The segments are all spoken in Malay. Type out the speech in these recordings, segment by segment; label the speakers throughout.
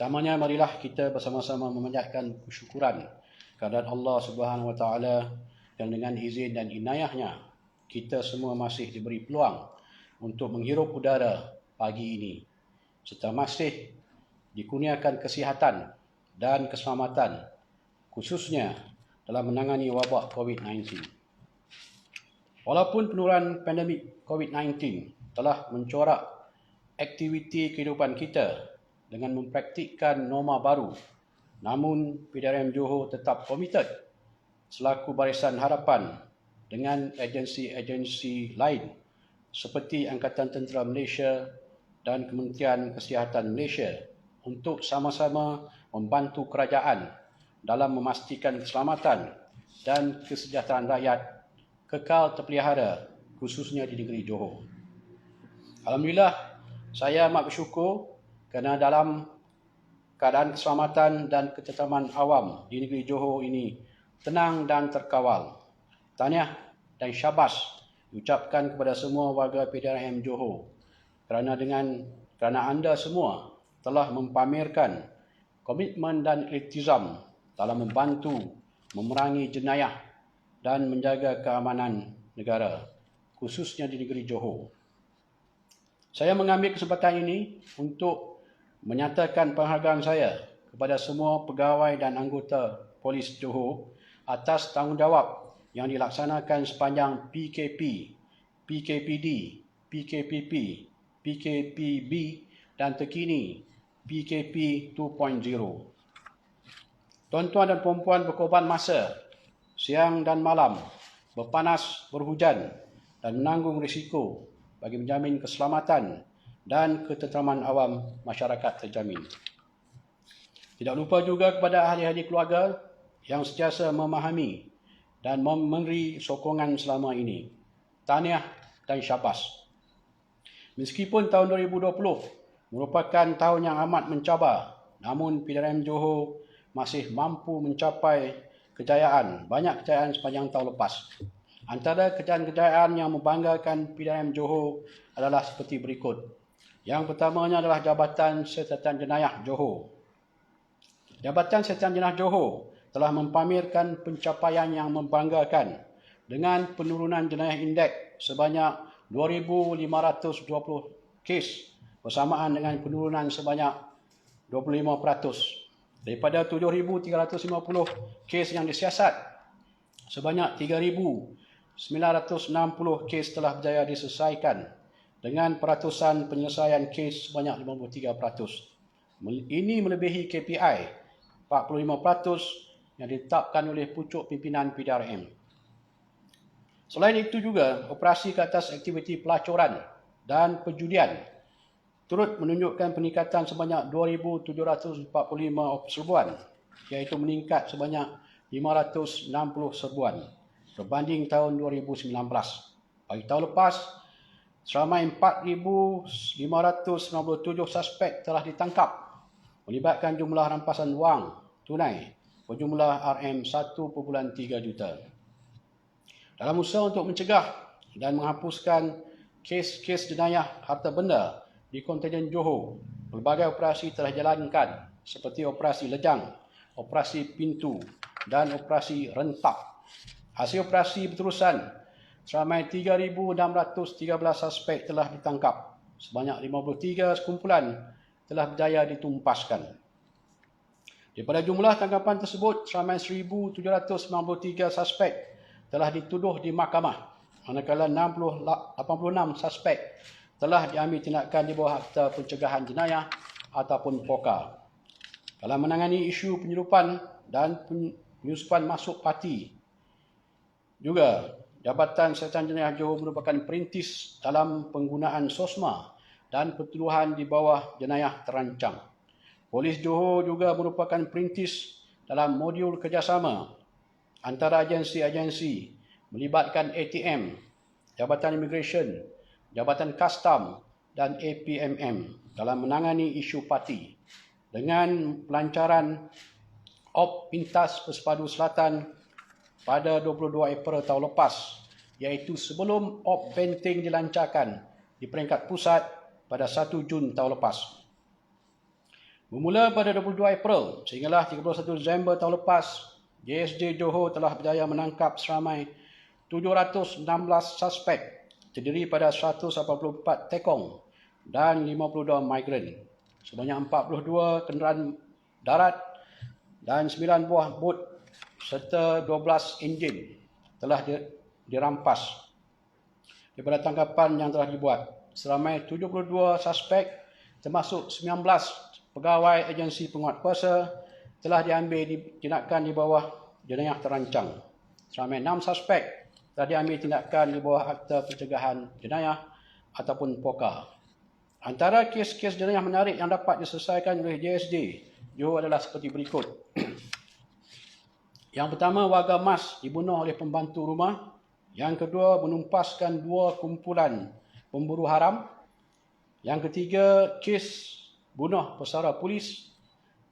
Speaker 1: Pertamanya, marilah kita bersama-sama memanjatkan kesyukuran kehadirat Allah Subhanahu Wa Taala yang dengan izin dan inayahnya kita semua masih diberi peluang untuk menghirup udara pagi ini, serta masih dikurniakan kesihatan dan keselamatan, khususnya dalam menangani wabak COVID-19. Walaupun penularan pandemik COVID-19 telah mencorak aktiviti kehidupan kita dengan mempraktikkan norma baru, namun PDRM Johor tetap komited selaku barisan harapan dengan agensi-agensi lain seperti Angkatan Tentera Malaysia dan Kementerian Kesihatan Malaysia untuk sama-sama membantu kerajaan dalam memastikan keselamatan dan kesejahteraan rakyat kekal terpelihara, khususnya di negeri Johor. Alhamdulillah, saya amat bersyukur kerana dalam keadaan keselamatan dan ketenteraman awam di negeri Johor ini tenang dan terkawal. Tahniah dan syabas diucapkan kepada semua warga PDRM Johor kerana anda semua telah mempamerkan komitmen dan iltizam dalam membantu memerangi jenayah dan menjaga keamanan negara, khususnya di negeri Johor. Saya mengambil kesempatan ini untuk menyatakan penghargaan saya kepada semua pegawai dan anggota Polis Johor atas tanggungjawab yang dilaksanakan sepanjang PKP, PKPD, PKPP, PKPB dan terkini PKP 2.0. Tuan-tuan dan puan-puan berkorban masa, siang dan malam, berpanas, berhujan dan menanggung risiko bagi menjamin keselamatan dan ketenteraman awam masyarakat terjamin. Tidak lupa juga kepada ahli-ahli keluarga yang sentiasa memahami dan memberi sokongan selama ini. Tahniah dan syabas. Meskipun tahun 2020 merupakan tahun yang amat mencabar, namun PDRM Johor masih mampu mencapai banyak kejayaan sepanjang tahun lepas. Antara kejayaan-kejayaan yang membanggakan PDRM Johor adalah seperti berikut. Yang pertamanya adalah Jabatan Siasatan Jenayah Johor. Jabatan Siasatan Jenayah Johor telah mempamerkan pencapaian yang membanggakan dengan penurunan jenayah indeks sebanyak 2,520 kes bersamaan dengan penurunan sebanyak 25%. Daripada 7,350 kes yang disiasat, sebanyak 3,960 kes telah berjaya diselesaikan dengan peratusan penyelesaian kes sebanyak 53%. Ini melebihi KPI 45% yang ditetapkan oleh pucuk pimpinan PDRM. Selain itu juga, operasi ke atas aktiviti pelacuran dan perjudian turut menunjukkan peningkatan sebanyak 2,745 serbuan, iaitu meningkat sebanyak 560 serbuan berbanding tahun 2019. Bagi tahun lepas, seramai 4,597 suspek telah ditangkap, melibatkan jumlah rampasan wang tunai berjumlah RM1.3 juta. Dalam usaha untuk mencegah dan menghapuskan kes-kes jenayah harta benda di kontinen Johor, pelbagai operasi telah dijalankan seperti operasi Lejang, operasi Pintu dan operasi Rentap. Hasil operasi berterusan, seramai 3,613 suspek telah ditangkap. Sebanyak 53 sekumpulan telah berjaya ditumpaskan. Daripada jumlah tangkapan tersebut, seramai 1,793 suspek telah dituduh di mahkamah, manakala 86 suspek telah diambil tindakan di bawah Akta Pencegahan Jenayah ataupun POKA. Dalam menangani isu penyeludupan dan penyusupan masuk parti, juga Jabatan Siasatan Jenayah Johor merupakan perintis dalam penggunaan SOSMA dan pertuduhan di bawah jenayah terancam. Polis Johor juga merupakan perintis dalam modul kerjasama antara agensi-agensi melibatkan ATM, Jabatan Immigration, Jabatan Kastam dan APMM dalam menangani isu parti dengan pelancaran Op Pintas Persepadu Selatan pada 22 April tahun lepas, iaitu sebelum Op Benteng dilancarkan di peringkat pusat pada 1 Jun tahun lepas. Bermula pada 22 April sehinggalah 31 Disember tahun lepas, JSJ Johor telah berjaya menangkap seramai 716 suspek terdiri pada 184 tekong dan 52 migran. Sebanyak 42 kenderaan darat dan 9 buah bot serta 12 enjin telah dirampas daripada tangkapan yang telah dibuat. Seramai 72 suspek termasuk 19 pegawai agensi penguatkuasa telah diambil tindakan di bawah jenayah terancang. Seramai 6 suspek telah diambil tindakan di bawah Akta Pencegahan Jenayah ataupun POKA. Antara kes-kes jenayah menarik yang dapat diselesaikan oleh JSJ Johor adalah seperti berikut. Yang pertama, warga Mas dibunuh oleh pembantu rumah. Yang kedua, menumpaskan 2 kumpulan pemburu haram. Yang ketiga, kes bunuh pesara polis.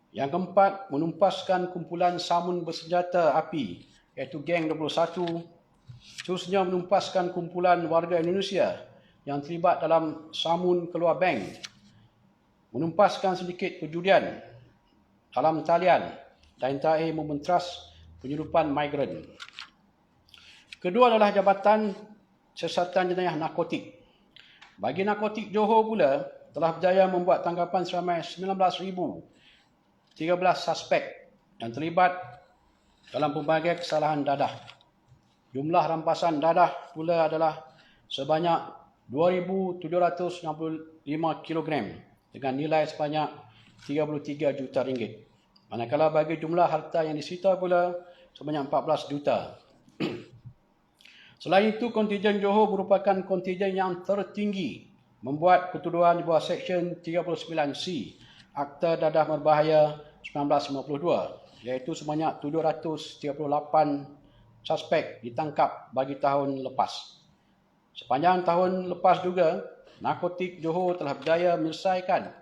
Speaker 1: Yang keempat, menumpaskan kumpulan samun bersenjata api iaitu Geng 21. Seterusnya, menumpaskan kumpulan warga Indonesia yang terlibat dalam samun keluar bank. Menumpaskan sedikit perjudian dalam talian dan terakhir membentras penyeludupan migran. Kedua adalah Jabatan Siasatan Jenayah Narkotik. Bagi narkotik Johor pula telah berjaya membuat tangkapan seramai 19,013 suspek yang terlibat dalam pelbagai kesalahan dadah. Jumlah rampasan dadah pula adalah sebanyak 2,765 kg dengan nilai sebanyak 33 juta ringgit. Manakala bagi jumlah harta yang disita pula sebanyak 14 juta. Selain itu, kontijen Johor merupakan kontijen yang tertinggi membuat ketuduhan di bawah Seksyen 39C Akta Dadah Berbahaya 1952, iaitu sebanyak 738 suspek ditangkap bagi tahun lepas. Sepanjang tahun lepas juga, narkotik Johor telah berjaya menyelesaikan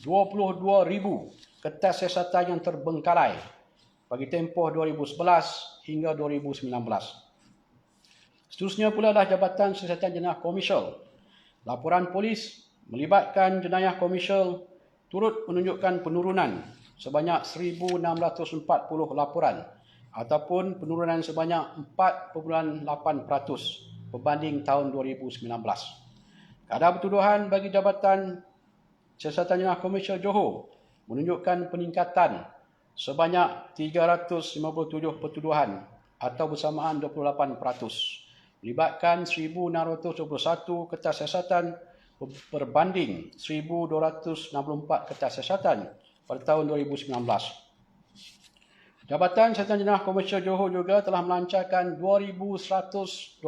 Speaker 1: 22,000 kertas siasatan yang terbengkalai bagi tempoh 2011 hingga 2019. Seterusnya pula adalah Jabatan Siasatan Jenayah Komersial. Laporan polis melibatkan jenayah komersial turut menunjukkan penurunan sebanyak 1,640 laporan ataupun penurunan sebanyak 4.8% berbanding tahun 2019. Kadar bertuduhan bagi Jabatan Siasatan Jenayah Komersial Johor menunjukkan peningkatan sebanyak 357 pertuduhan atau bersamaan 28%. Melibatkan 1,621 kertas siasatan berbanding 1,264 kertas siasatan pada tahun 2019. Jabatan Siasatan Jenayah Komersial Johor juga telah melancarkan 2,126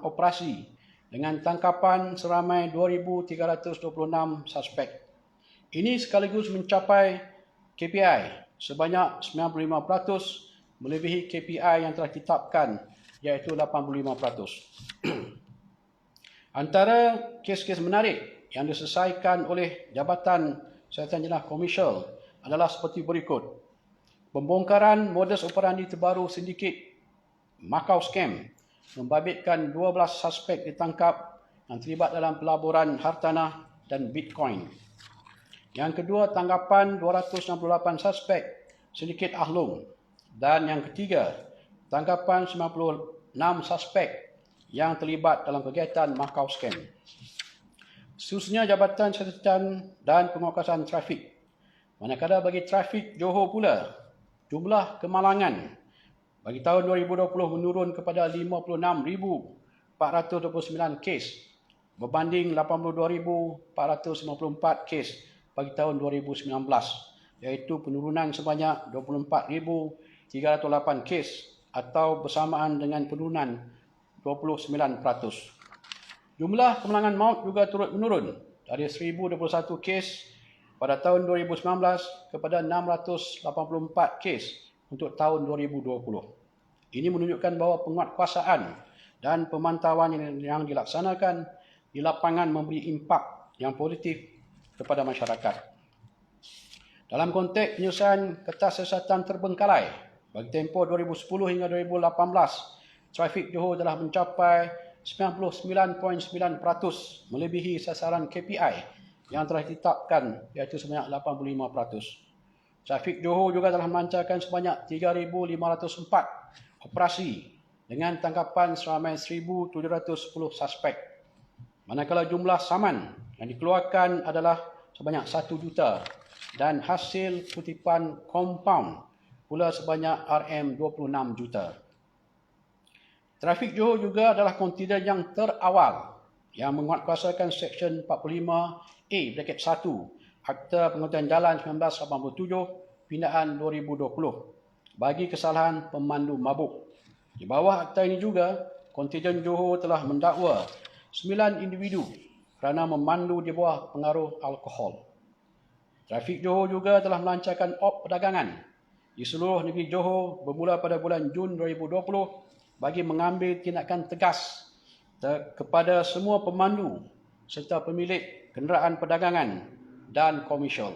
Speaker 1: operasi dengan tangkapan seramai 2,326 suspek. Ini sekaligus mencapai KPI sebanyak 95% melebihi KPI yang telah ditetapkan iaitu 85%. Antara kes-kes menarik yang diselesaikan oleh Jabatan Siasatan Jenayah Komersial adalah seperti berikut. Pembongkaran modus operandi terbaru sindiket Macau Scam membabitkan 12 suspek ditangkap yang terlibat dalam pelaburan hartanah dan Bitcoin. Yang kedua, tangkapan 268 suspek sindiket Ahlong. Dan yang ketiga, tangkapan 96 suspek yang terlibat dalam kegiatan Macau Scam. Seterusnya, Jabatan Siasatan dan Penguatkuasaan Trafik. Manakala bagi trafik Johor pula, jumlah kemalangan bagi tahun 2020 menurun kepada 56,429 kes berbanding 82,454 kes bagi tahun 2019, iaitu penurunan sebanyak 24,308 kes atau bersamaan dengan penurunan 29%. Jumlah kemalangan maut juga turut menurun dari 1,021 kes pada tahun 2019 kepada 684 kes untuk tahun 2020. Ini menunjukkan bahawa penguatkuasaan dan pemantauan yang dilaksanakan di lapangan memberi impak yang positif kepada masyarakat. Dalam konteks penyelesaian kertas siasatan terbengkalai bagi tempoh 2010 hingga 2018, trafik Johor telah mencapai 99.9% melebihi sasaran KPI yang telah ditetapkan iaitu sebanyak 85%. Trafik Johor juga telah melancarkan sebanyak 3,504 operasi dengan tangkapan seramai 1,710 suspek. Manakala jumlah saman yang dikeluarkan adalah sebanyak 1 juta dan hasil kutipan kompaun pula sebanyak RM26 juta. Trafik Johor juga adalah kontinen yang terawal yang menguatkuasakan Seksyen 45A-1 Akta Pengurusan Jalan 1987 Pindaan 2020 bagi kesalahan pemandu mabuk. Di bawah akta ini juga, kontinen Johor telah mendakwa 9 individu kerana memandu di bawah pengaruh alkohol. Trafik Johor juga telah melancarkan op perdagangan di seluruh negeri Johor bermula pada bulan Jun 2020 bagi mengambil tindakan tegas kepada semua pemandu serta pemilik kenderaan perdagangan dan komersial.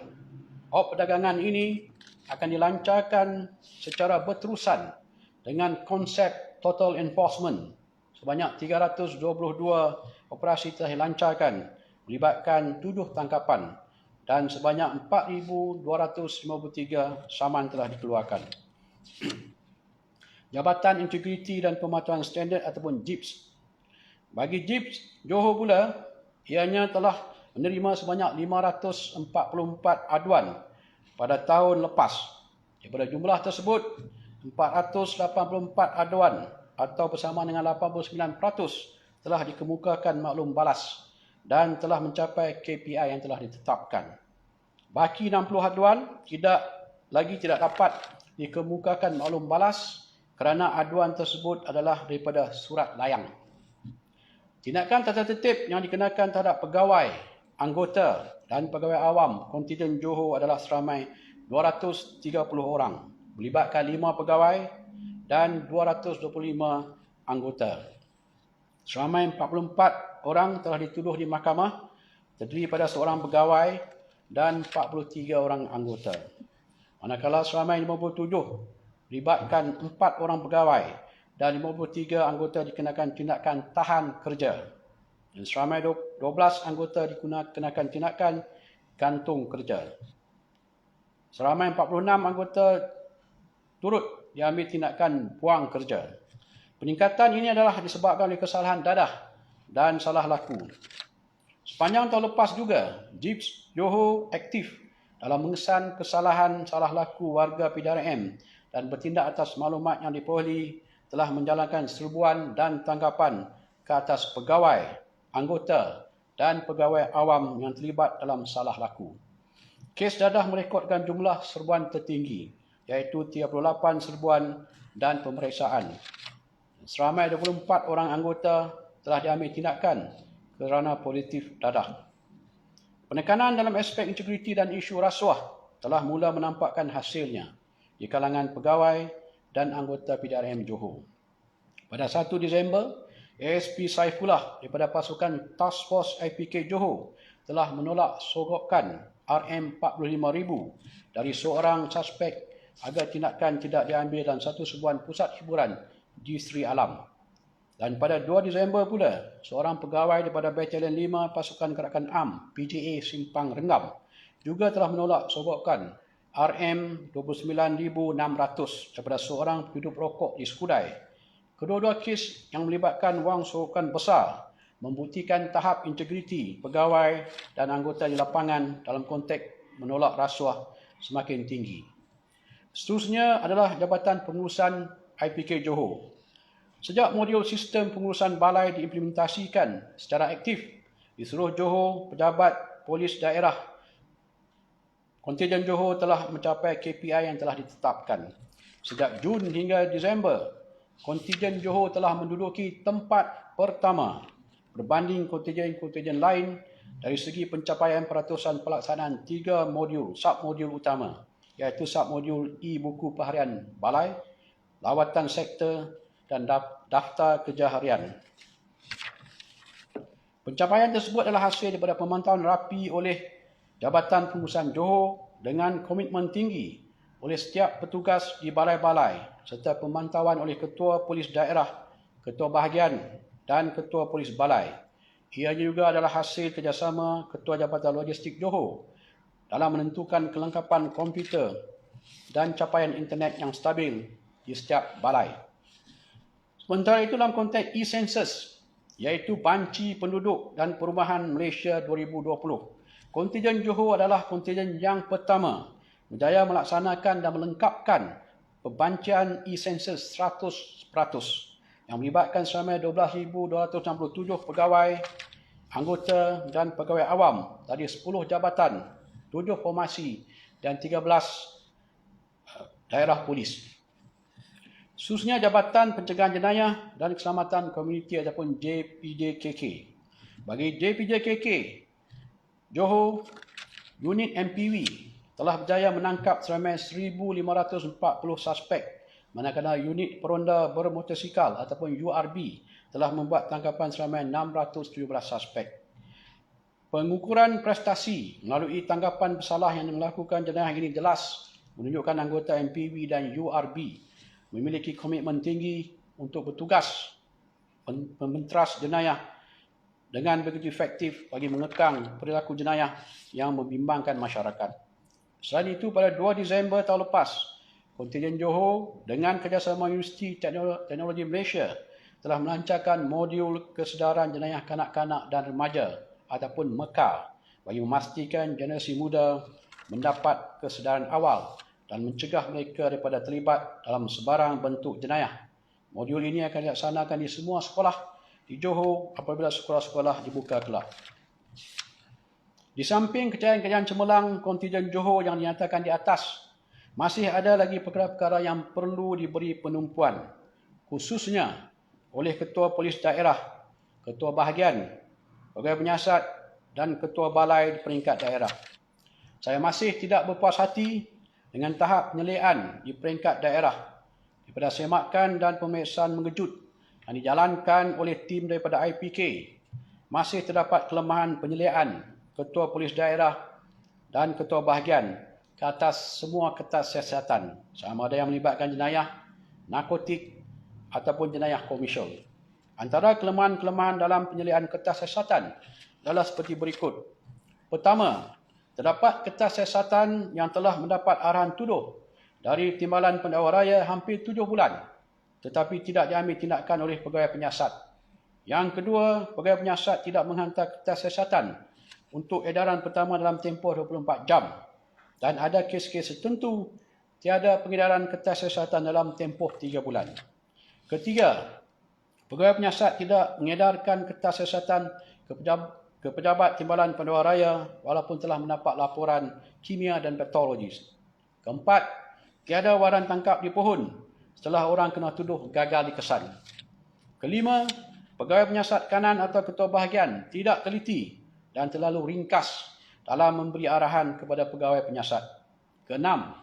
Speaker 1: Op perdagangan ini akan dilancarkan secara berterusan dengan konsep total enforcement. Sebanyak 322 operasi telah dilancarkan melibatkan 7 tangkapan dan sebanyak 4,253 saman telah dikeluarkan. Jabatan Integriti dan Pematuhan Standard ataupun JIPS. Bagi JIPS, Johor pula ianya telah menerima sebanyak 544 aduan pada tahun lepas. Daripada jumlah tersebut, 484 aduan atau bersamaan dengan 89% telah dikemukakan maklum balas dan telah mencapai KPI yang telah ditetapkan. Baki 60 aduan tidak dapat dikemukakan maklum balas kerana aduan tersebut adalah daripada surat layang. Tindakan tata tertib yang dikenakan terhadap pegawai, anggota dan pegawai awam kontinen Johor adalah seramai 230 orang, melibatkan 5 pegawai dan 225 anggota. Seramai 44 orang telah dituduh di mahkamah, terdiri pada seorang pegawai dan 43 orang anggota. Manakala seramai 57 melibatkan 4 orang pegawai dan 53 anggota dikenakan tindakan tahan kerja. Dan seramai 12 anggota dikenakan tindakan gantung kerja. Seramai 46 anggota turut diambil tindakan buang kerja. Peningkatan ini adalah disebabkan oleh kesalahan dadah dan salah laku. Sepanjang tahun lepas juga, JIPS Johor aktif dalam mengesan kesalahan salah laku warga PDRM dan bertindak atas maklumat yang diperolehi telah menjalankan serbuan dan tangkapan ke atas pegawai, anggota dan pegawai awam yang terlibat dalam salah laku. Kes dadah merekodkan jumlah serbuan tertinggi iaitu 38 serbuan dan pemeriksaan. Seramai 24 orang anggota telah diambil tindakan kerana positif dadah. Penekanan dalam aspek integriti dan isu rasuah telah mula menampakkan hasilnya di kalangan pegawai dan anggota PDRM Johor. Pada 1 Disember, ASP Saifullah daripada pasukan Task Force IPK Johor telah menolak sogokan RM45,000 dari seorang suspek agar tindakan tidak diambil dalam satu sebuah pusat hiburan di Sri Alam. Dan pada 2 Disember pula, seorang pegawai daripada Batalion 5 Pasukan Gerakan Am PJA Simpang Renggam juga telah menolak sogokan RM29,600 daripada seorang penduduk rokok di Skudai. Kedua-dua kes yang melibatkan wang sogokan besar membuktikan tahap integriti pegawai dan anggota di lapangan dalam konteks menolak rasuah semakin tinggi. Seterusnya adalah Jabatan Pengurusan IPK Johor. Sejak modul sistem pengurusan balai diimplementasikan secara aktif di seluruh Johor, pejabat polis daerah kontingen Johor telah mencapai KPI yang telah ditetapkan. Sejak Jun hingga Disember, kontingen Johor telah menduduki tempat pertama berbanding kontingen-kontingen lain dari segi pencapaian peratusan pelaksanaan 3 modul, submodul utama, iaitu submodul e-buku harian balai, lawatan sektor dan daftar kerja harian. Pencapaian tersebut adalah hasil daripada pemantauan rapi oleh Jabatan Pengurusan Johor dengan komitmen tinggi oleh setiap petugas di balai-balai serta pemantauan oleh Ketua Polis Daerah, Ketua Bahagian dan Ketua Polis Balai. Ianya juga adalah hasil kerjasama Ketua Jabatan Logistik Johor dalam menentukan kelengkapan komputer dan capaian internet yang stabil di setiap balai. Sementara itu dalam konteks e-census, iaitu Banci Penduduk dan Perumahan Malaysia 2020, kontingen Johor adalah kontingen yang pertama berjaya melaksanakan dan melengkapkan pembancian e-census 100% yang melibatkan seramai 12,267 pegawai, anggota dan pegawai awam dari 10 jabatan, 7 formasi dan 13 daerah polis. Khususnya Jabatan Pencegahan Jenayah dan Keselamatan Komuniti ataupun JPJKK. Bagi JPJKK, Johor, unit MPV telah berjaya menangkap seramai 1,540 suspek, manakala unit peronda bermotosikal ataupun URB telah membuat tangkapan seramai 617 suspek. Pengukuran prestasi melalui tangkapan bersalah yang melakukan jenayah ini jelas menunjukkan anggota MPV dan URB memiliki komitmen tinggi untuk bertugas mementeras jenayah dengan begitu efektif bagi mengekang perilaku jenayah yang membimbangkan masyarakat. Selain itu, pada 2 Disember tahun lepas, kontingen Johor dengan kerjasama Universiti Teknologi Malaysia telah melancarkan modul kesedaran jenayah kanak-kanak dan remaja ataupun MEKA bagi memastikan generasi muda mendapat kesedaran awal dan mencegah mereka daripada terlibat dalam sebarang bentuk jenayah. Modul ini akan dilaksanakan di semua sekolah di Johor apabila sekolah-sekolah dibuka kelak. Di samping kejayaan-kejayaan cemerlang kontingen Johor yang dinyatakan di atas, masih ada lagi perkara-perkara yang perlu diberi penumpuan, khususnya oleh Ketua Polis Daerah, Ketua Bahagian, Pegawai Penyiasat dan Ketua Balai di peringkat daerah. Saya masih tidak berpuas hati dengan tahap penyelidikan di peringkat daerah daripada semakan dan pemeriksaan mengejut yang dijalankan oleh tim daripada IPK. Masih terdapat kelemahan penyelidikan Ketua Polis Daerah dan Ketua Bahagian ke atas semua kertas siasatan, sama ada yang melibatkan jenayah, narkotik ataupun jenayah komersial. Antara kelemahan-kelemahan dalam penyelidikan kertas siasatan adalah seperti berikut. Pertama, terdapat kertas siasatan yang telah mendapat arahan tuduh dari Timbalan Pendakwa Raya hampir 7 bulan tetapi tidak diambil tindakan oleh pegawai penyiasat. Yang kedua, pegawai penyiasat tidak menghantar kertas siasatan untuk edaran pertama dalam tempoh 24 jam dan ada kes-kes tertentu tiada pengedaran kertas siasatan dalam tempoh 3 bulan. Ketiga, pegawai penyiasat tidak mengedarkan kertas siasatan ke pejabat Timbalan Pendakwa Raya walaupun telah mendapat laporan kimia dan patologis. Keempat, tiada waran tangkap di pohon setelah orang kena tuduh gagal dikesan. Kelima, pegawai penyiasat kanan atau ketua bahagian tidak teliti dan terlalu ringkas dalam memberi arahan kepada pegawai penyiasat. Keenam,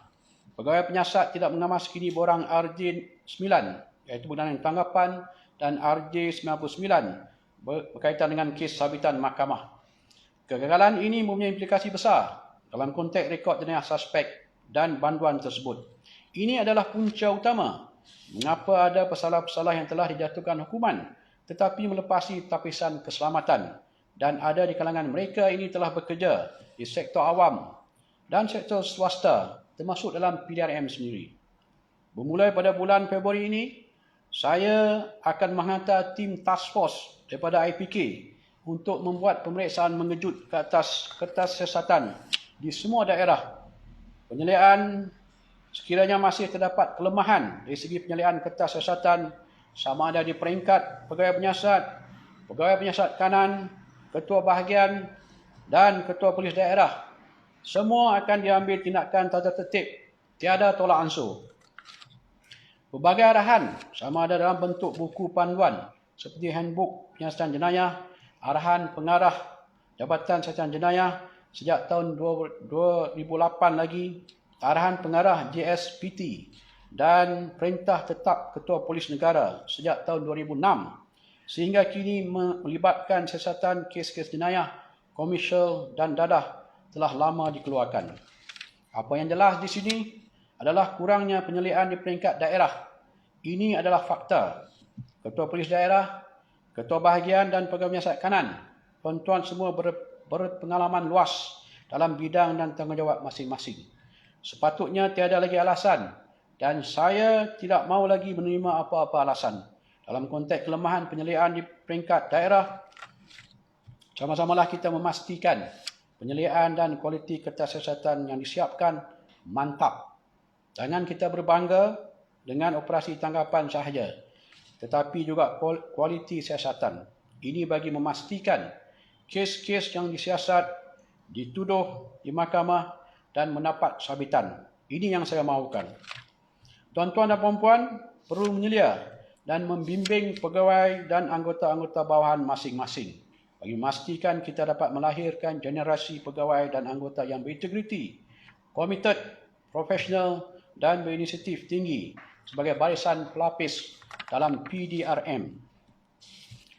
Speaker 1: pegawai penyiasat tidak mengamalskini borang RJ9 iaitu berkenaan tanggapan dan RJ99 berkaitan dengan kes sabitan mahkamah. Kegagalan ini mempunyai implikasi besar dalam konteks rekod jenayah suspek dan banduan tersebut. Ini adalah punca utama mengapa ada pesalah-pesalah yang telah dijatuhkan hukuman tetapi melepasi tapisan keselamatan dan ada di kalangan mereka ini telah bekerja di sektor awam dan sektor swasta termasuk dalam PDRM sendiri. Bermula pada bulan Februari ini, saya akan menghantar tim task force daripada IPK untuk membuat pemeriksaan mengejut ke atas kertas siasatan di semua daerah. Penyelidikan sekiranya masih terdapat kelemahan dari segi penyelidikan kertas siasatan sama ada di peringkat pegawai penyiasat kanan, ketua bahagian dan ketua polis daerah. Semua akan diambil tindakan tata tertib, tiada tolak ansur. Berbagai arahan sama ada dalam bentuk buku panduan seperti handbook penyiasatan jenayah, arahan pengarah Jabatan Siasatan Jenayah sejak tahun 2008 lagi, arahan pengarah JSPT dan perintah tetap Ketua Polis Negara sejak tahun 2006 sehingga kini melibatkan siasatan kes-kes jenayah, komersial dan dadah telah lama dikeluarkan. Apa yang jelas di sini adalah kurangnya penyelidikan di peringkat daerah. Ini adalah fakta. Ketua Polis Daerah, Ketua Bahagian dan Pegawai Penyiasat Kanan tuan-tuan semua berpengalaman luas dalam bidang dan tanggungjawab masing-masing. Sepatutnya tiada lagi alasan dan saya tidak mahu lagi menerima apa-apa alasan. Dalam konteks kelemahan penyeliaan di peringkat daerah, sama-samalah kita memastikan penyeliaan dan kualiti kertas siasatan yang disiapkan mantap. Jangan kita berbangga dengan operasi tangkapan sahaja, tetapi juga kualiti siasatan. Ini bagi memastikan kes-kes yang disiasat, dituduh di mahkamah dan mendapat sabitan. Ini yang saya mahukan. Tuan-tuan dan puan-puan perlu menyelia dan membimbing pegawai dan anggota-anggota bawahan masing-masing bagi memastikan kita dapat melahirkan generasi pegawai dan anggota yang berintegriti, komited, profesional dan berinisiatif tinggi sebagai barisan pelapis dalam PDRM.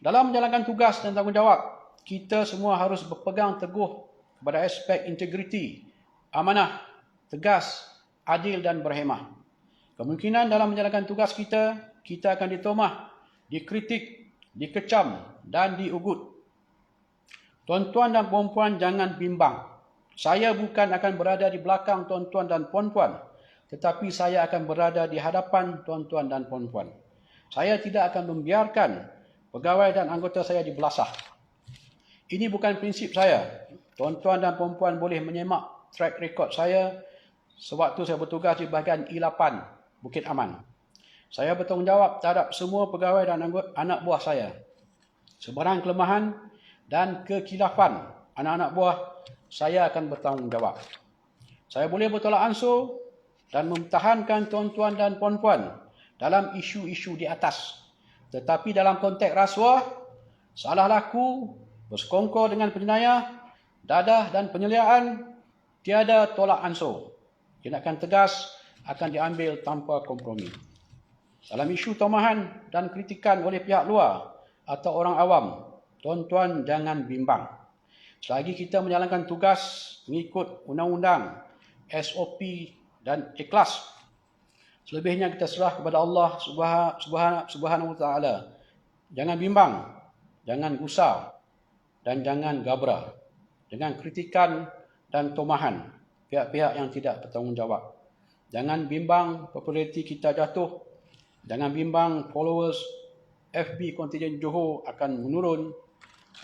Speaker 1: Dalam menjalankan tugas dan tanggungjawab, kita semua harus berpegang teguh kepada aspek integriti, amanah, tegas, adil dan berhemah. Kemungkinan dalam menjalankan tugas kita akan ditomah, dikritik, dikecam dan diugut. Tuan-tuan dan puan-puan jangan bimbang. Saya bukan akan berada di belakang tuan-tuan dan puan-puan, tetapi saya akan berada di hadapan tuan-tuan dan puan-puan. Saya tidak akan membiarkan pegawai dan anggota saya dibelasah. Ini bukan prinsip saya. Tuan-tuan dan puan-puan boleh menyemak track record saya sewaktu saya bertugas di bahagian I8 Bukit Aman. Saya bertanggungjawab terhadap semua pegawai dan anak buah saya. Sebarang kelemahan dan kekilafan anak-anak buah, saya akan bertanggungjawab. Saya boleh bertolak ansur dan mempertahankan tuan-tuan dan puan-puan dalam isu-isu di atas. Tetapi dalam konteks rasuah, salah laku, bersekongkol dengan penjenayah, dadah dan penyeliaan, tiada tolak ansur. Tindakan tegas akan diambil tanpa kompromi. Dalam isu tomahan dan kritikan oleh pihak luar atau orang awam, tuan-tuan jangan bimbang. Selagi kita menjalankan tugas mengikut undang-undang, SOP dan ikhlas, selebihnya kita serah kepada Allah Subhanahu wa taala. Jangan bimbang, jangan gusar dan jangan gabra dengan kritikan dan tomahan pihak-pihak yang tidak bertanggungjawab. Jangan bimbang populariti kita jatuh. Jangan bimbang followers FB Kontingen Johor akan menurun.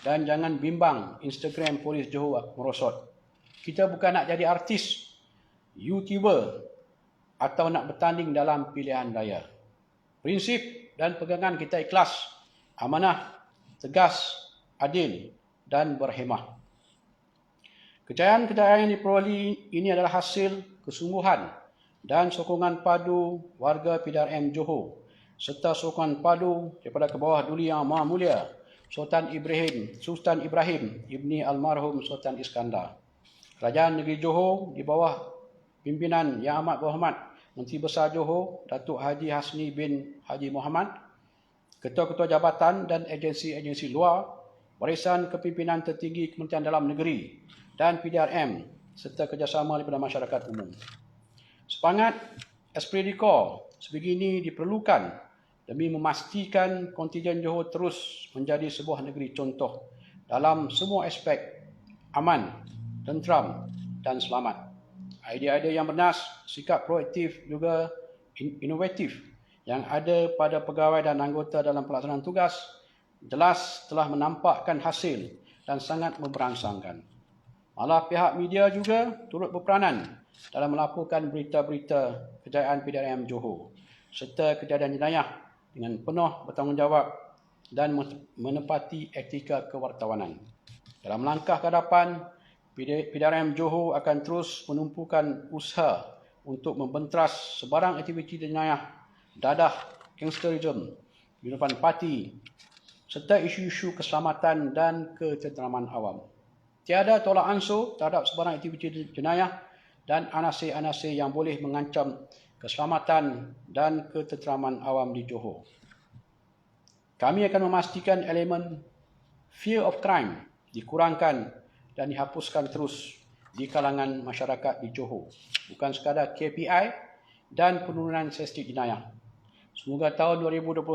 Speaker 1: Dan jangan bimbang Instagram Polis Johor merosot. Kita bukan nak jadi artis, YouTuber atau nak bertanding dalam pilihan raya. Prinsip dan pegangan kita ikhlas, amanah, tegas, adil dan berhemah. Kejayaan-kejayaan yang diperoleh ini adalah hasil kesungguhan dan sokongan padu warga PDRM Johor serta sokongan padu daripada ke bawah Duli Yang Maha Mulia Sultan Ibrahim Ibni Almarhum Sultan Iskandar. Kerajaan Negeri Johor di bawah pimpinan Yang Amat Berhormat Menteri Besar Johor Datuk Haji Hasni bin Haji Muhammad, ketua-ketua jabatan dan agensi-agensi luar, barisan kepimpinan tertinggi Kementerian Dalam Negeri dan PDRM serta kerjasama daripada masyarakat umum. Semangat esprit de corps sebegini diperlukan demi memastikan kontingen Johor terus menjadi sebuah negeri contoh dalam semua aspek aman, tenteram dan selamat. Idea-idea yang bernas, sikap proaktif juga inovatif yang ada pada pegawai dan anggota dalam pelaksanaan tugas jelas telah menampakkan hasil dan sangat memberangsangkan. Malah pihak media juga turut berperanan dalam melaporkan berita-berita kejayaan PDRM Johor serta kejadian jenayah dengan penuh bertanggungjawab dan menepati etika kewartawanan. Dalam langkah ke hadapan, PDRM Johor akan terus menumpukan usaha untuk membentras sebarang aktiviti jenayah, dadah, gangsterisme, kehidupan parti serta isu-isu keselamatan dan ketenteraman awam. Tiada tolak ansur terhadap sebarang aktiviti jenayah dan anasir-anasir yang boleh mengancam keselamatan dan ketenteraman awam di Johor. Kami akan memastikan elemen fear of crime dikurangkan dan dihapuskan terus di kalangan masyarakat di Johor. Bukan sekadar KPI dan penurunan statistik jenayah. Semoga tahun 2021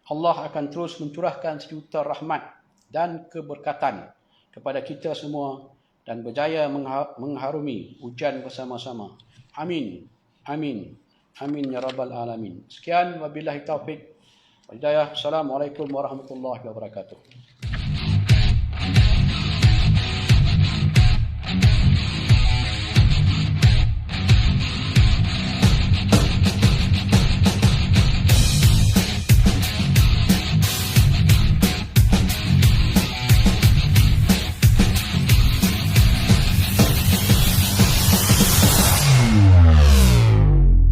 Speaker 1: Allah akan terus mencurahkan sejuta rahmat dan keberkatan kepada kita semua dan berjaya mengharumi ujian bersama-sama. Amin. Amin. Amin ya rabbal alamin. Sekian, wabillahi taufik wal hidayah. Assalamualaikum warahmatullahi wabarakatuh.